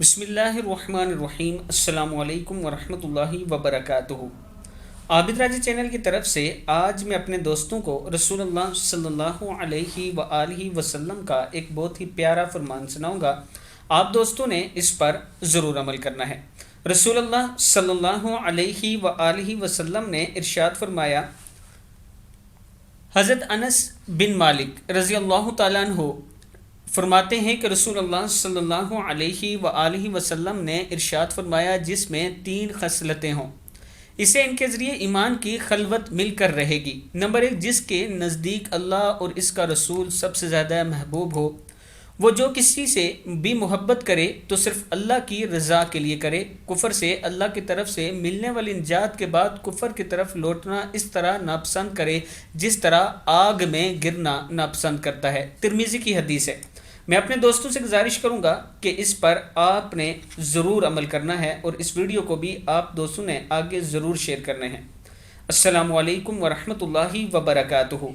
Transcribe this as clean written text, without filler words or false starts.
بسم اللہ الرحمن الرحیم۔ السلام علیکم ورحمۃ اللہ وبرکاتہ۔ عابد راجہ چینل کی طرف سے آج میں اپنے دوستوں کو رسول اللہ صلی اللہ علیہ وآلہ وسلم کا ایک بہت ہی پیارا فرمان سناؤں گا۔ آپ دوستوں نے اس پر ضرور عمل کرنا ہے۔ رسول اللہ صلی اللہ علیہ وآلہ وسلم نے ارشاد فرمایا، حضرت انس بن مالک رضی اللہ تعالیٰ عنہ فرماتے ہیں کہ رسول اللہ صلی اللہ علیہ وآلہ وسلم نے ارشاد فرمایا، جس میں 3 خصلتیں ہوں اسے ان کے ذریعے ایمان کی خلوت مل کر رہے گی۔ نمبر 1، جس کے نزدیک اللہ اور اس کا رسول سب سے زیادہ محبوب ہو، وہ جو کسی سے بھی محبت کرے تو صرف اللہ کی رضا کے لیے کرے۔ کفر سے اللہ کی طرف سے ملنے والی نجات کے بعد کفر کی طرف لوٹنا اس طرح ناپسند کرے جس طرح آگ میں گرنا ناپسند کرتا ہے۔ ترمذی کی حدیث ہے۔ میں اپنے دوستوں سے گزارش کروں گا کہ اس پر آپ نے ضرور عمل کرنا ہے اور اس ویڈیو کو بھی آپ دوستوں نے آگے ضرور شیئر کرنے ہیں۔ السلام علیکم ورحمۃ اللہ وبرکاتہ۔